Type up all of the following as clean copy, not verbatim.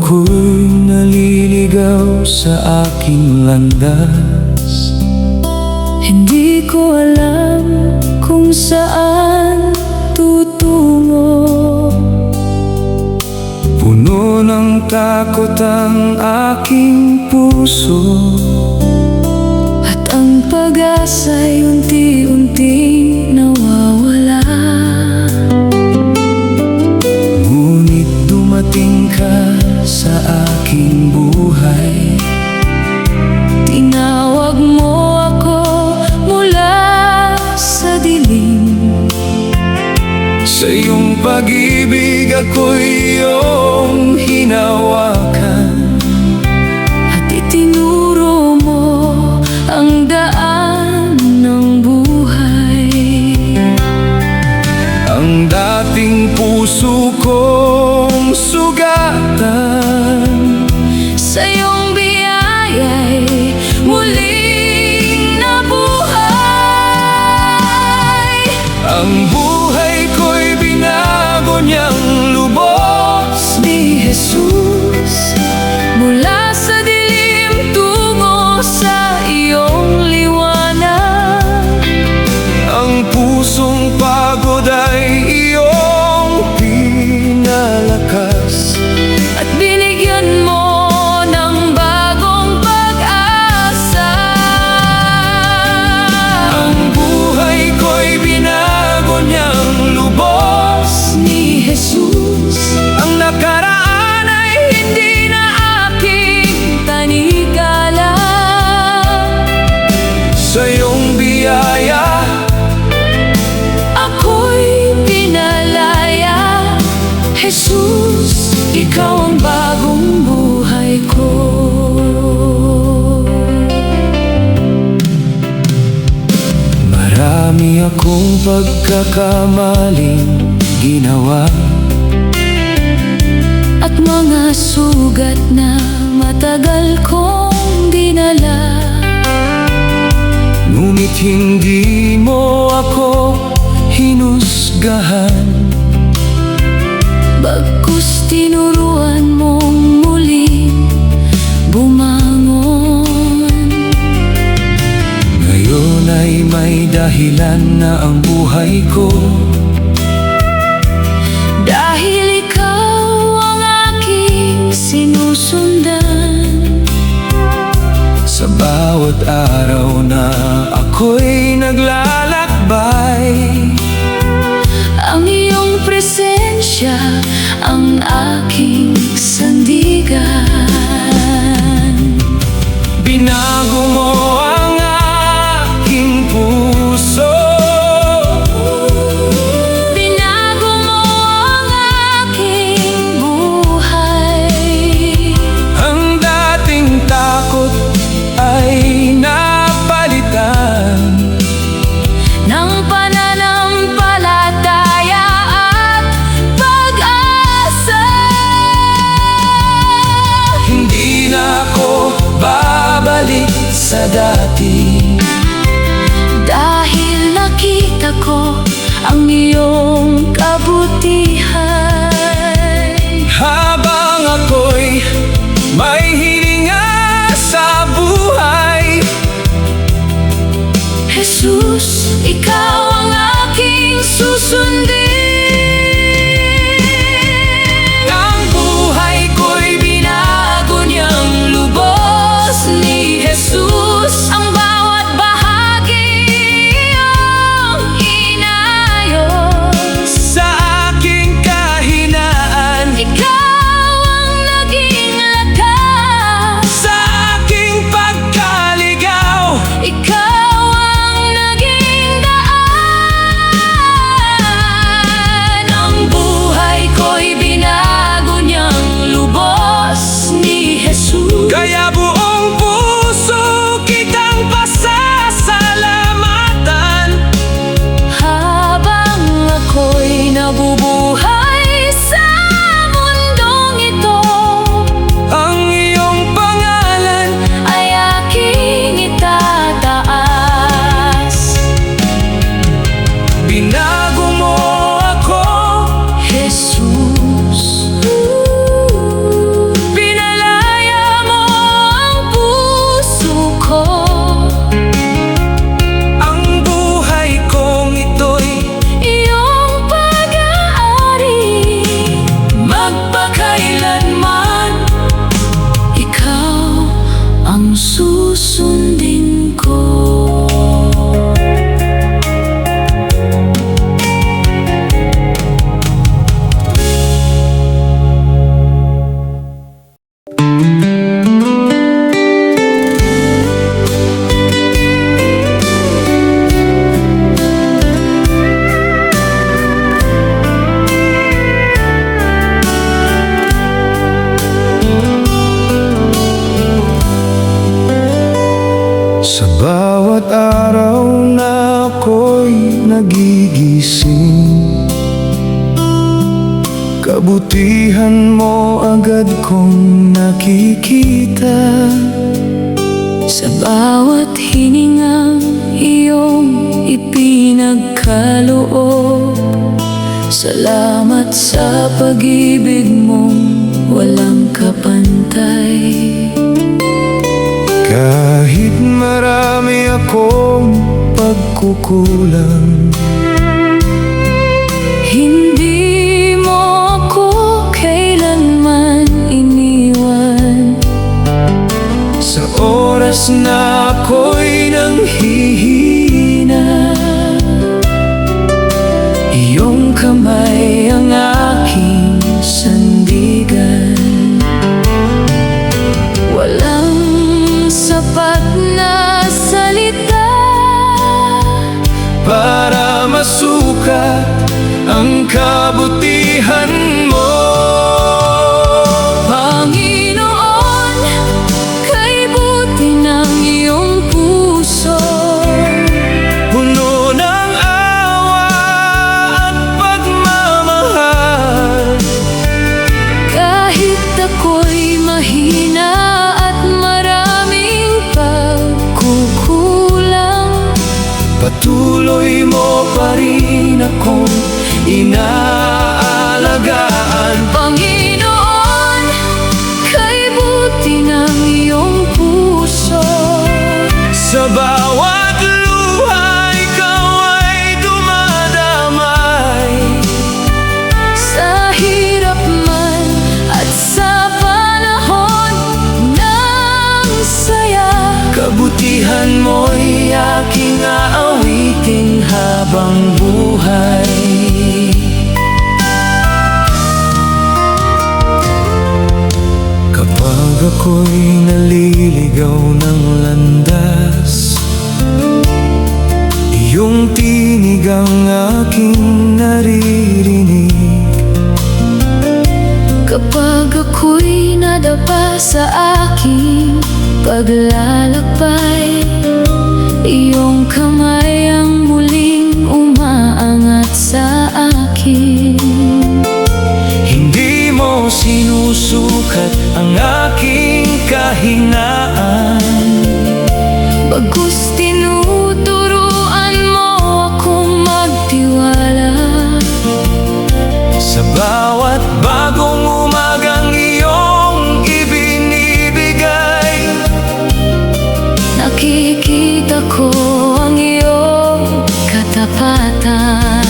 ako'y naliligaw sa aking landas. Hindi ko alam kung saan tutungo. Puno ng takot ang aking puso, At ang pag-asa'y unti-unting nawawala. ngunit dumating ka sa aking buhay. Tinawag mo ako mula sa dilim. Sa iyong pag-ibig ako'y iyong hinawakan. At itinuro mo ang daan ng buhay. Ang dating puso kong sugatan, Sa iyong biyaya'y muling nabuhay. ang buhay ko'y binago niyang lubos. Ni Jesus, mula sa dilim tungo sa iyong liwanag. Ang pusong pagod ay iyong pinalakas. At binigyan mo ng bagong pag-asa. Ang buhay ko'y binago niyang lubos. Ni Jesus, Ang nakaraan ay hindi na aking tanikala. sa iyong biyaya. Ako'y pinalaya. Jesus, ikaw ang bagong buhay ko. Marami akong pagkakamaling ginawa, At mga sugat na matagal kong dinala. ngunit hindi mo ako hinusgahan. Bagkus tinuruan mong muling bumangon. Ngayon ay may dahilan na ang buhay ko. Dahil ikaw ang aking sinusundan. Sa bawat araw na ako'y naglalakbay, Ang iyong presensya ang aking sandigan. binago mo ang aking puso. Binago mo ang aking buhay. Ang dating takot ay napalitan Ng pananampalataya at pag-asa. Hindi na ako babalik sa dati. Dahil nakita ko ang iyong kabutihan. Habang ako'y may hininga sa buhay, Jesus, ikaw ang aking susundin. ang buhay ko'y binago niyang lubos. Ni Jesus, ang bawat bahagi iyong inayos. nagigising. Kabutihan mo agad kong nakikita Sa bawat hiningang iyong ipinagkaloob. Salamat sa pag-ibig mong walang kapantay. Kahit marami akong pagkukulang, Hindi mo ako kailanman iniwan. sa oras na ako'y nanghihina, iyong kamay ang aking sandigan. Walang sapat na salita para masukat ang kabutihan mo. Panginoon, kay buti ng iyong puso. Puno ng awa at pagmamahal. Kahit ako'y mahina at maraming pagkukulang, Patuloy mo pa rin akong inaalagaan. Panginoon, kay buti ng iyong puso. Sa bawat luha, ikaw ay dumadamay. Sa hirap man at sa panahon ng saya, Kabutihan mo'y aking aawitin habang buhay. Kapag ako'y naliligaw ng landas, iyong tinig ang aking naririnig. kapag ako'y nadapa sa aking paglalakbay, iyong kamay ang muling umaangat sa akin. Hindi mo sinusukat ang aking kahinaan, Bagkus tinuturuan mo akong magtiwala. sa bawat bagong umagang iyong ibinibigay. Nakikita ko ang iyong katapatan.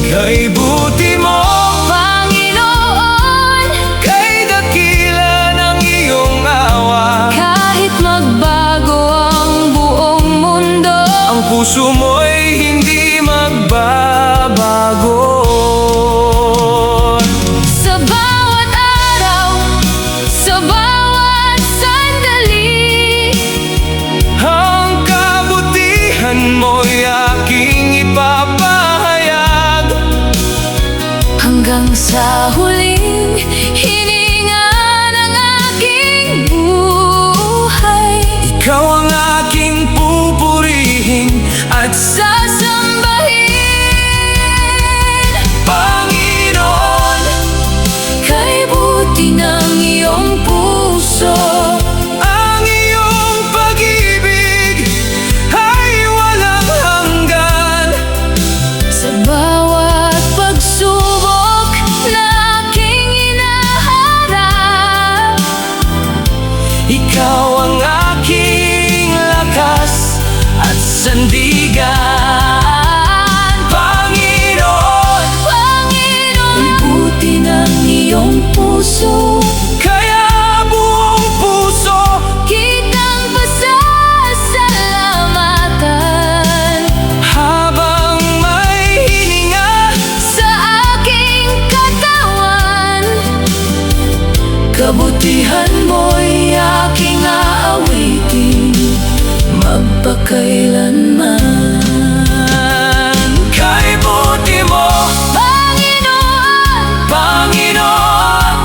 Kay buti mo, Panginoon, kay dakila ng iyong awa, kahit magbago ang buong mundo, ang puso mo'y hindi magbabago. sa bawat araw, sa bawat sandali, Ang kabutihan mo'y aking ipapahayag. hanggang sa huling hininga ng aking buhay. Ikaw ang aking pupurihin at Sasambahin, Panginoon. kay buti ng iyong puso. Ang iyong pag-ibig ay walang hanggan. Sa bawat pagsubok na aking hinaharap, Ikaw ang aking lakas at sandigan. Panginoon, Panginoon, buti ng iyong puso. kaya buong puso Kitang pasasalamatan habang may hininga. sa aking katawan. Kabutihan mo'y aking aawitin magpakailanman. Kay buti mo, Panginoon, Panginoon,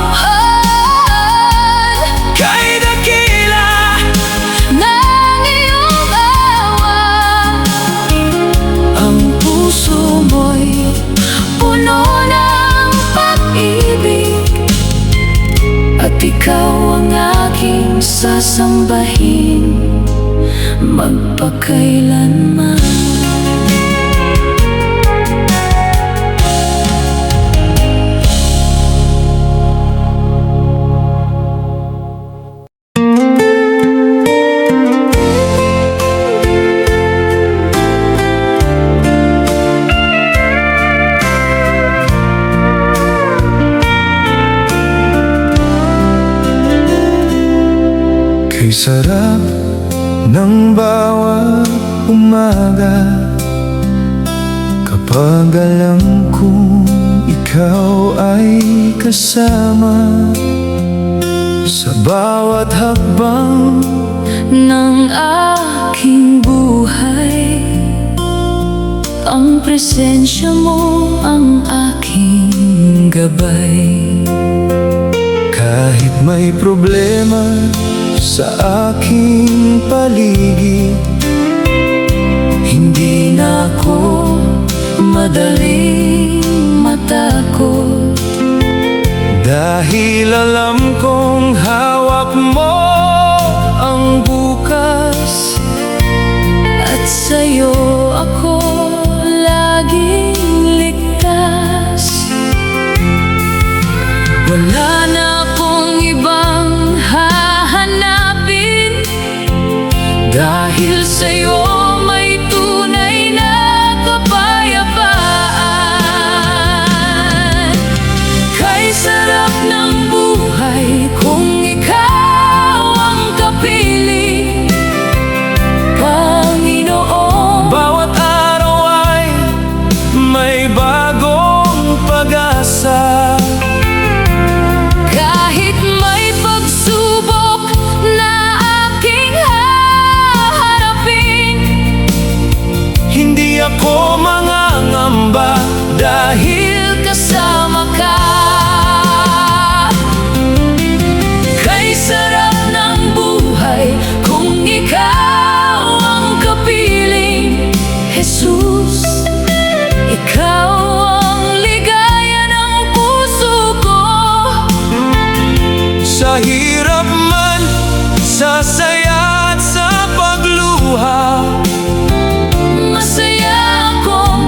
kay dakila ng iyong awa. ang ikaw ang aking sasambahin magpakailanman. Kay sarap ng bawat umaga kapag alam kong ikaw ay kasama sa bawat hakbang ng aking buhay. Ang presensya mo ang aking gabay. kahit may problema sa aking paligid. Hindi na ako madaling matakot, dahil alam kong hawak mo ang bukas, at sa'yo ako laging ligtas. Wala na akong ibang hahanapin, dahil sa'yo may tunay na kapayapaan. Kay sarap ng buhay kung ikaw ang kapiling, Panginoon. bawat araw ay may bagong pag-asa. Kahit may pagsubok na aking haharapin, Hindi ako mangangamba dahil kasama ka. Kay sarap ng buhay kung ikaw ang kapiling, Jesus. Ikaw ang ligaya ng puso ko. sa hirap man, sa saya at sa pagluha, Masaya akong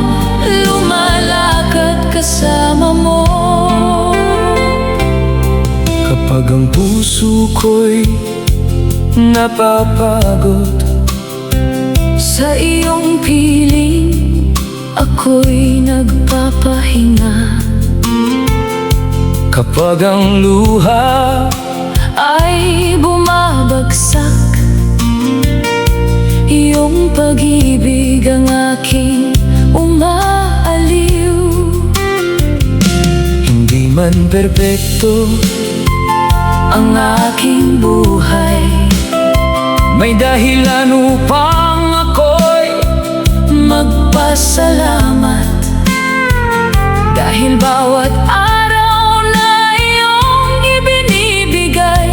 lumalakad kasama mo. kapag ang puso ko'y napapagod, Sa iyong piling ako'y nagpapahinga. kapag ang luha Ay bumabagsak, iyong pag-ibig ang aking umaaliw. hindi man perpekto Ang aking buhay, may dahilan upang ako'y magpasalamat, dahil bawat araw na iyong ibinibigay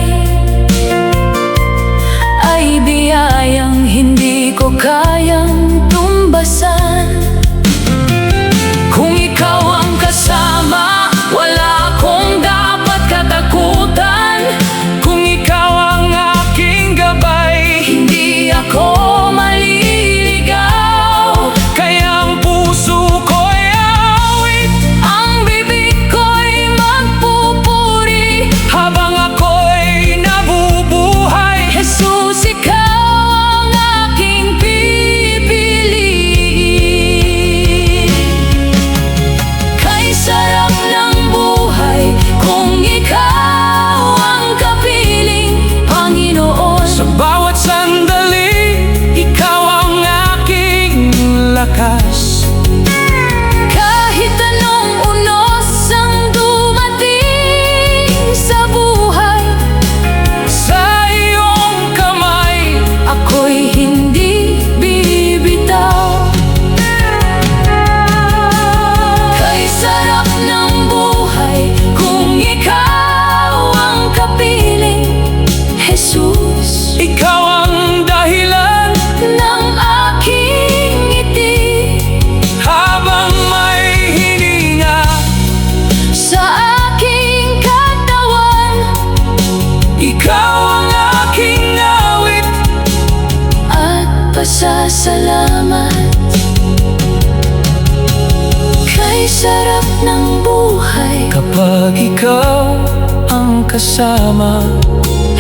ay biyayang hindi ko kayang tumbasan. Kung ikaw ang kasama, wala akong dapat katakutan. kung ikaw ang aking gabay, Hindi ako maliligaw. kaya ang puso ko'y awit. Ang bibig ko pasasalamat. Kay sarap ng buhay Kapag ikaw ang kasama,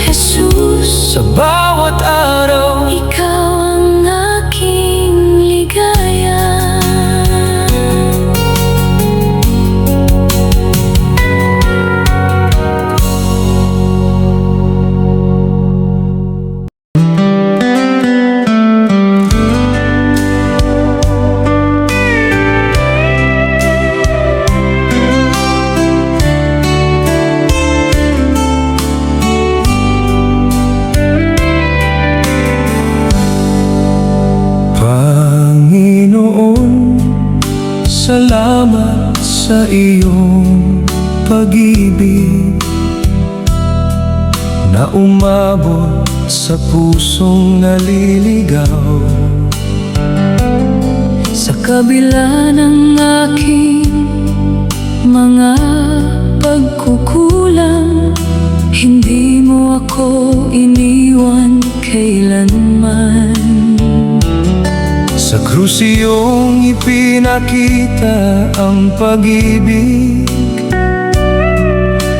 Jesus, sa bawat araw. ikaw ang aking ligaya. Panginoon, salamat sa iyong pag-ibig na umabot sa pusong naliligaw. Sa kabila ng aking mga pagkukulang, hindi mo ako iniwan kailanman. Sa krus iyong ipinakita ang pag-ibig,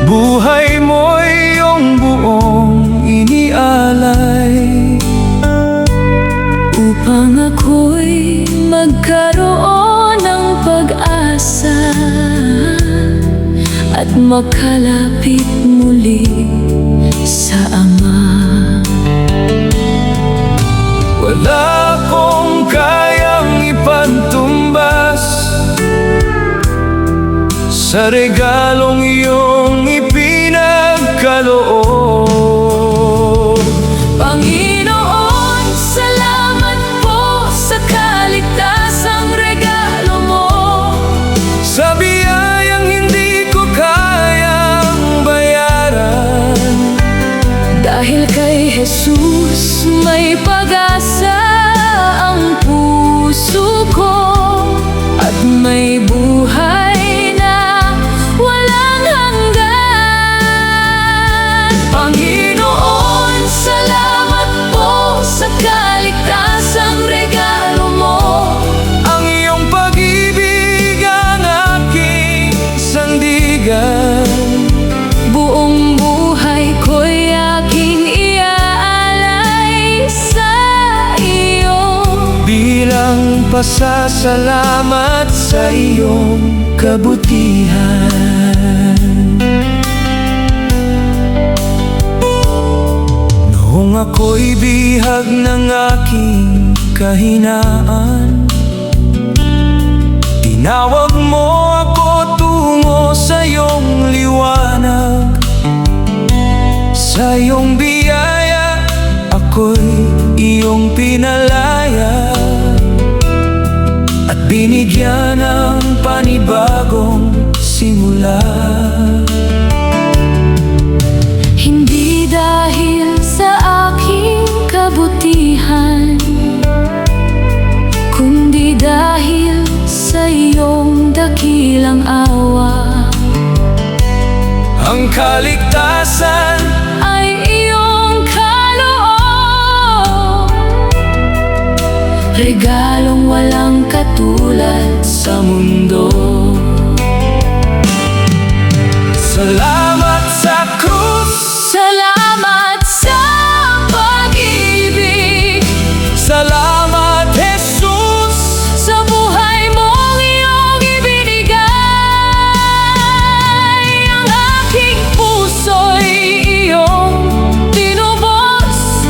buhay mo iyong buong inialay, upang ako'y magkaroon ng pag-asa at makalapit muli sa Ama. wala akong kayang ipantumbas sa regalong iyong ipinagkaloob. Panginoon, salamat po sa kaligtasang regalo mo. Sa biyayang hindi ko kayang bayaran, Dahil kay Jesus may pag-asa ang puso ko, at may buhay na walang hanggan. Panginoon, salamat po sa kaligtasang regalo mo. ang iyong pag-ibig ang aking sandigan. Buong buhay ko'y aking iaalay sa iyo. Bilang pasasalamat sa iyong kabutihan. Noong ako'y bihag ng aking kahinaan, tinawag mo ako tungo sa iyong liwanag. Sa iyong biyaya, ako'y iyong pinalaya at binigyan ng panibagong simula. Hindi dahil sa aking kabutihan, kundi dahil sa iyong dakilang awa. Ang kaligtasan Ay iyong kaloob, regalong walang katulad sa mundo. salamat sa krus, Salamat sa pag-ibig, salamat Jesus, sa buhay mong iyong ibinigay. Ang aking puso'y iyong tinubos,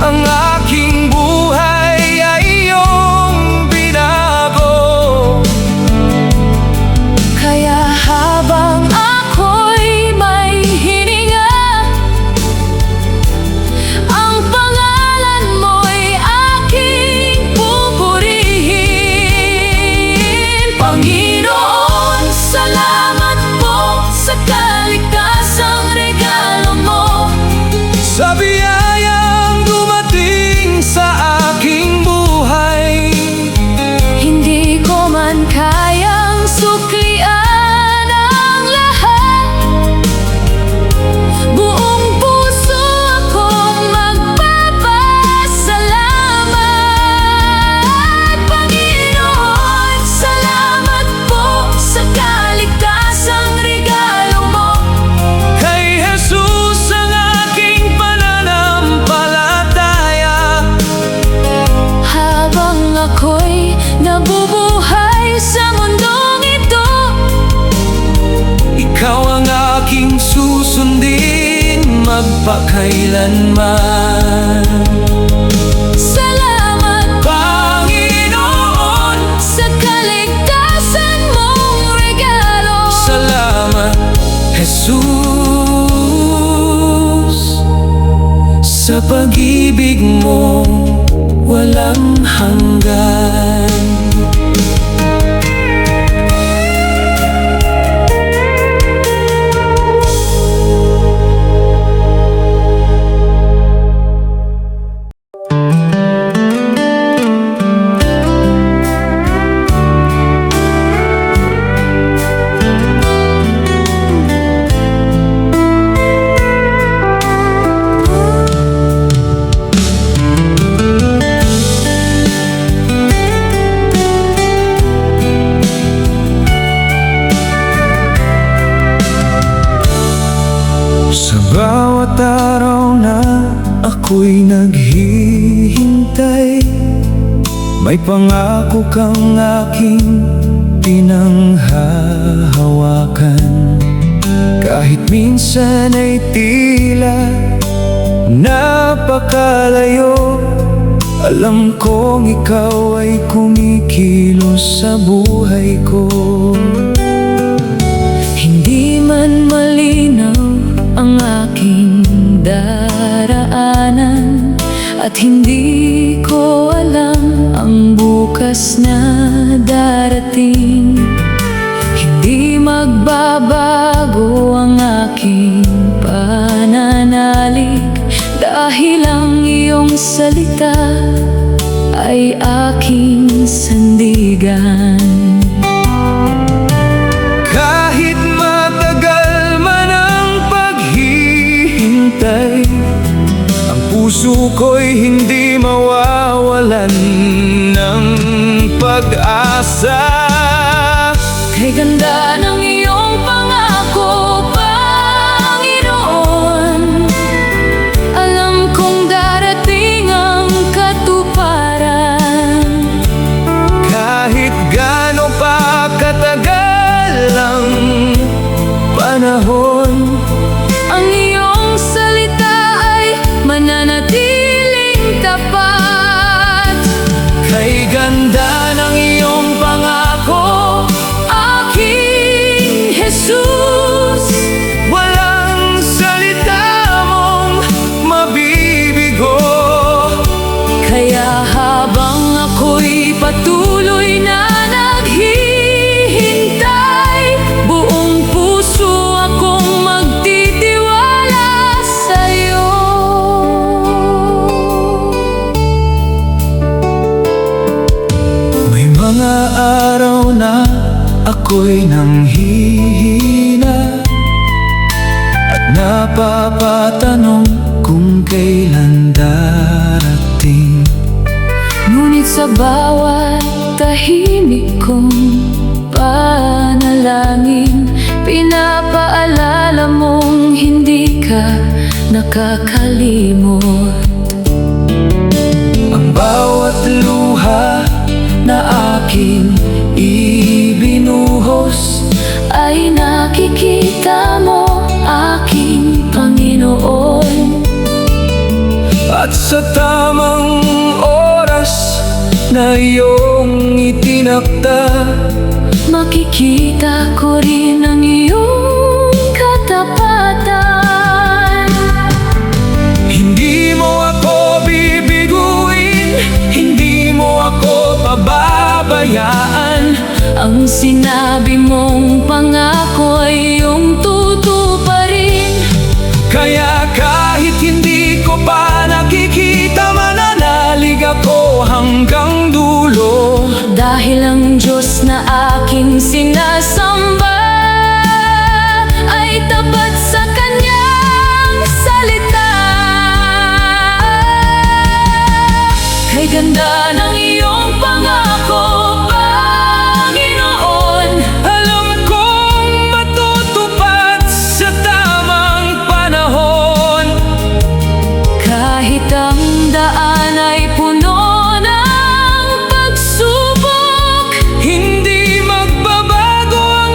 ang aking buhay ay iyong binago. kaya habang ako'y may hininga, ang pangalan mo'y aking pupurihin. Panginoon, salamat po sa kaligtasan aking susundin magpakailanman. Salamat, Panginoon, sa kaligtasan mong regalo. Salamat, Jesus, sa pag-ibig mo walang hanggan. Sa bawat araw na ako'y naghihintay, may pangako kang aking pinanghahawakan. Kahit minsan ay tila napakalayo, alam kong ikaw ay kumikilos sa buhay ko. Hindi man malinaw ang aking daraanan, at hindi ko alam ang bukas na darating. Hindi magbabago ang aking pananalig, dahil ang iyong salita ay aking sandigan. Kahit matagal man ang paghihintay, ang puso ko'y hindi mawawalan ng pag-asa. Kay ganda ng iyong pangako, Panginoon, alam kong darating ang katuparan. Kahit gaano pa katagal ang panahon, Ang iyong salita ay mananatiling tapat. kay ganda ng iyong pangako, Aking Jesus, walang salita mong mabibigo. kaya habang ako'y patuloy na naghihintay, buong puso akong magtitiwala sa'yo. May mga araw na ako'y nanghihina at napapatanong kung kailan darating. Ngunit sa bawat tahimik kong panalangin, pinapaalala mong hindi ka nakakalimot. Ang bawat luha na aking ibinuhos Ay nakikita mo, aking Panginoon. at sa tamang oras na iyong itinakda, Makikita ko rin ang iyong katapatan. hindi mo ako bibiguin, hindi mo ako pababayaan. Ang sinabi mong pangako ay iyong tutuparin. Kaya kahit hindi ko pa nakikita, mananalig ako hanggang dulo. Dahil ang Diyos na aking sinasamba ay tapat sa kanyang salita. Kay ganda ng iyong pangako, Panginoon, Alam kong matutupad sa tamang panahon. kahit ang daan ay puno ng pagsubok, Hindi magbabago ang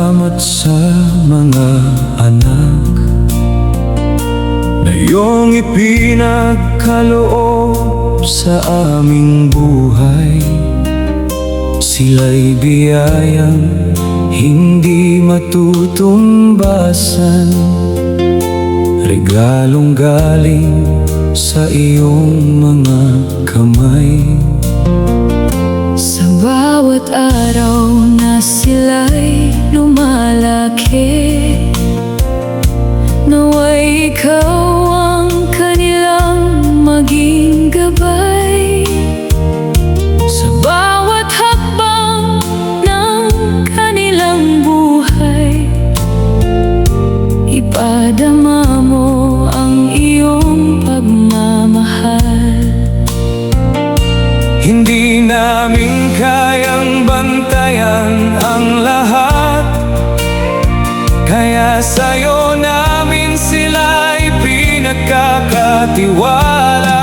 Salamat sa mga anak na iyong ipinagkaloob sa aming buhay. Sila'y biyayang hindi matutumbasan, regalong galing sa iyong mga kamay. Sa bawat araw na sila'y lumalaki, naway ikaw ang kanilang maging gabay. Sa bawat hakbang ng kanilang buhay, ipadama mo ang iyong pagmamahal. Hindi namin kayang bantayan ang lahat, kaya sa'yo namin sila ipinagkakatiwala.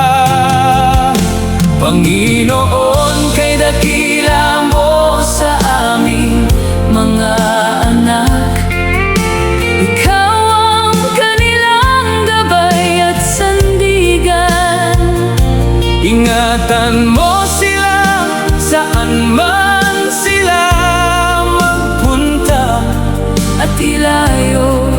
Panginoon, kay dakila mo sa aming mga anak. Ikaw ang kanilang gabay at sandigan. Ingatan mo sila saan man sila magpunta, at ilayo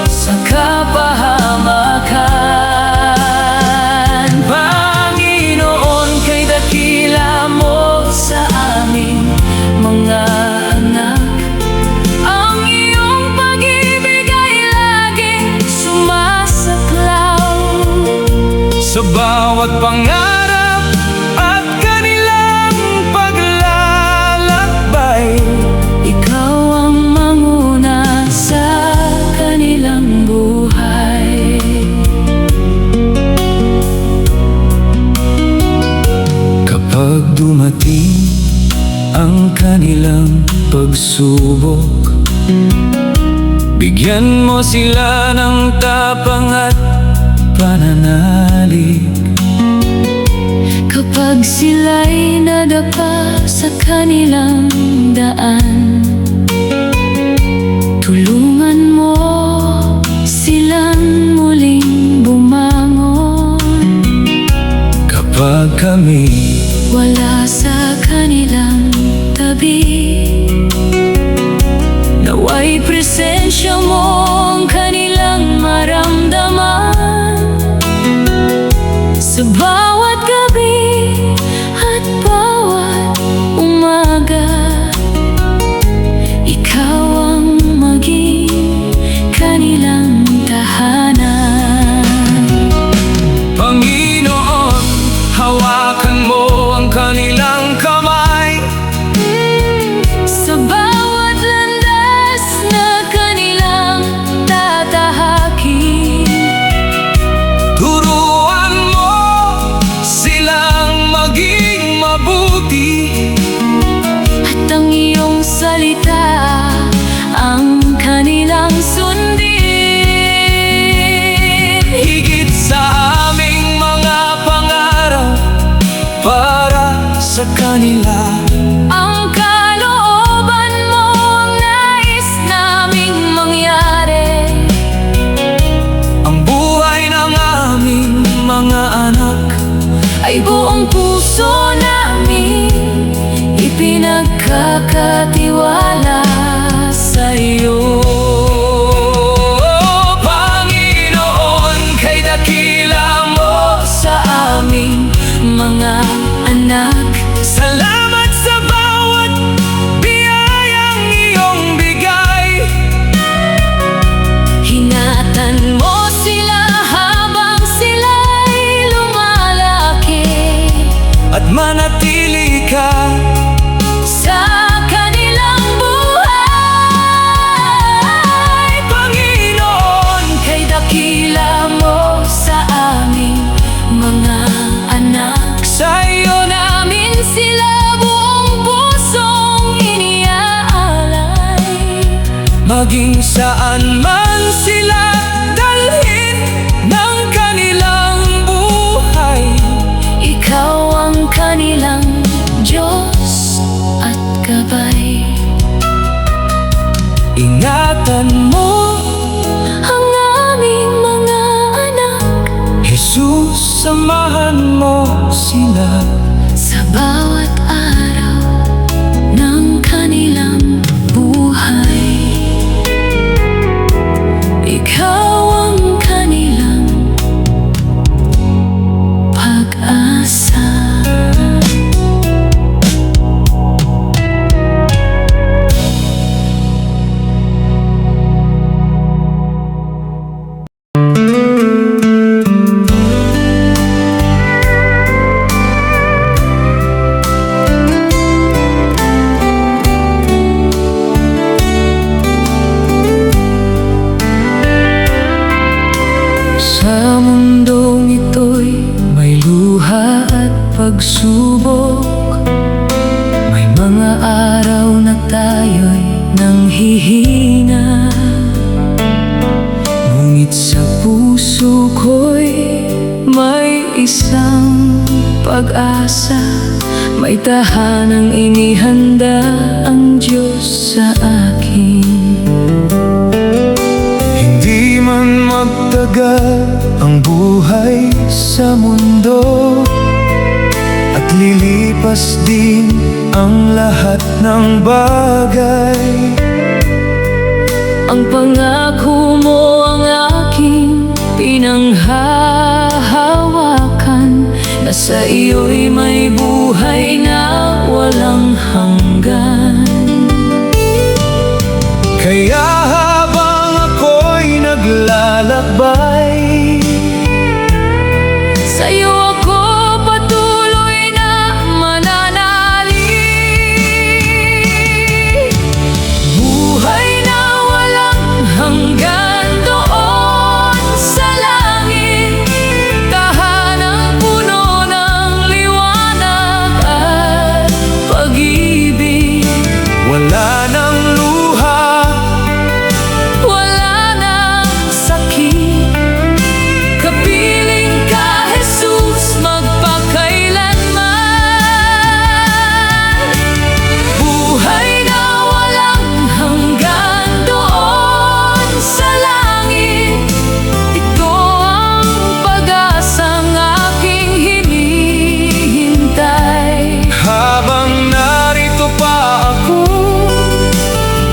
sa kapahamakan. Panginoon, kay dakila mo sa aming mga anak. Ang iyong pag-ibig ay laging sumasaklaw sa bawat pangarap at kanilang paglalakbay. Ikaw ang manguna sa kanilang buhay. Kapag dumating ang kanilang pagsubok, bigyan mo sila ng tapang at pananalig. Kapag sila'y nadapa sa kanilang daan, tulungan mo silang muling bumangon. Kapag kami Wala sa kanilang tabi, naway presensya mo ang kanilang maramdaman. Sa bawat gabi at bawat umaga, ikaw ang maging kanilang tahanan. Panginoon, hawakan mo ang kanilang kamay. Sa bawat landas na kanilang tatahakin, Turuan mo silang maging mabuti, at ang iyong salita ang kanilang sundin. higit sa aming mga pangarap para sa kanila. Ang kalooban mo ang nais naming mangyari. Ang buhay ng aming mga anak Ay buong puso namin ipinagkakatiwala sa iyo. Panginoon, kay dakila mo Sa aming mga anak, salamat sa bawat biyayang iyong bigay. hinatan mo sila habang sila'y lumalaki, At manatili ka sa kanilang buhay. Panginoon, Kay dakila mo sa aming mga anak, sa iyo namin sila buong pusong iniaalay. maging saan man sila dalhin ng kanilang buhay. Ikaw ang kanilang Diyos at gabay. ingatan mo ang aming mga anak. Jesus, samahan mo sila Sa bawat araw ng kanilang buhay, Ikaw ang kanilang pag-asa. Sa mundong ito'y may luha at pagsubok. May mga araw na tayo'y nanghihina, ngunit sa puso ko'y may isang pag-asa. May tahanang inihanda ang Diyos sa akin. Hindi man magtagal ang buhay sa mundo, at lilipas din ang lahat ng bagay. Ang pangako mo ang aking pinanghahawakan, na sa iyo'y may buhay na walang hanggan. Kaya habang ako'y naglalakbay, Sa'yo ako patuloy na mananalig. Buhay na walang hanggan doon sa langit, tahanang puno ng liwanag at pag-ibig. wala nang luha, Wala nang sakit, kapiling ka Jesus magpakailanman. Buhay na walang hanggan doon sa langit, ito ang pag-asang aking hinihintay. habang narito pa ako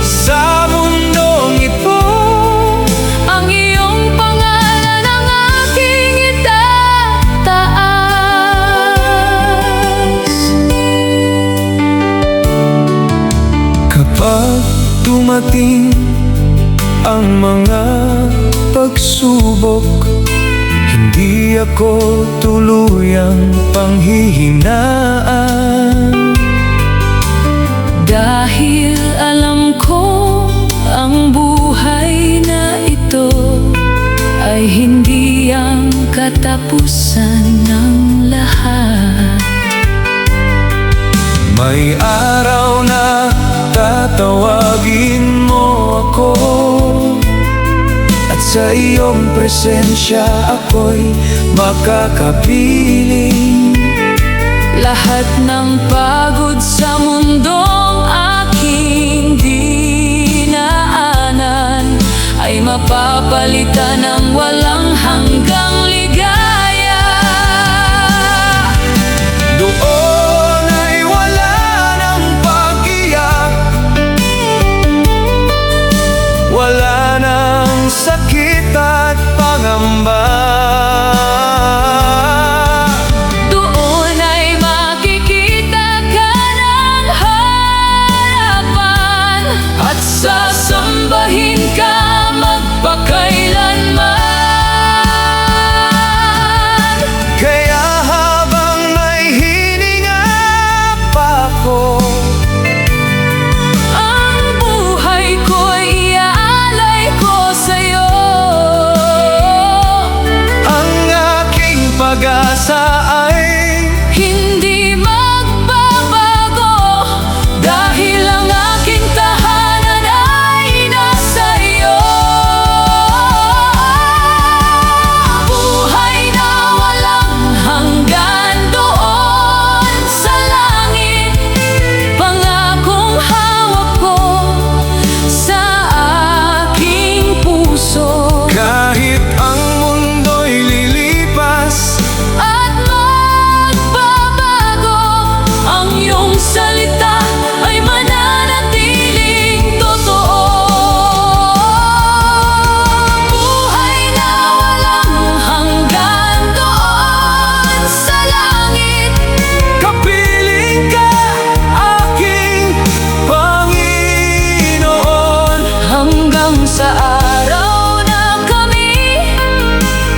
sa mundong ito. Ang iyong pangalan ang aking itataas. Kapag dumating ang mga pagsubok, hindi ako tuluyang panghihinaan. Dahil alam ko ang buhay na ito ay hindi ang katapusan ng lahat. May araw na tatawagin mo ako, at sa iyong presensya ako'y makakapiling. Lahat ng pagod sa mundong aking dinaanan ay mapapalitan ng walang hanggang ligaya. Doon ay wala ng pag-iyak, wala ng sakit at pangamba. Doon ay makikita ka ng harapan, at sasambahin ka magpakailanman. Kaya habang may hininga pa ako, Ang buhay ko'y iaalay ko sa'yo. ang aking pag-asa ay Hindi magbabago, dahil ang aking tahanan ay sa araw na kami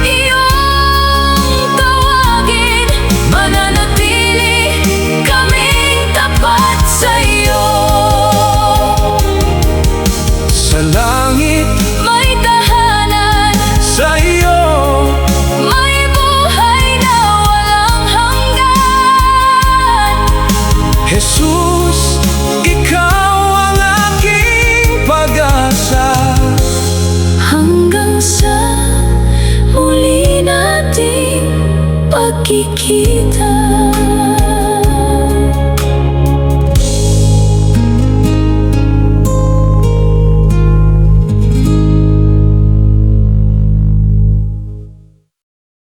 iyong tawagin, mananatili kaming tapat sa iyo. Sa langit May tahanan, sa iyo, may buhay na walang hanggan. Jesus, ikaw ang aking pag-asa. Hanggang sa muli nating pagkikita.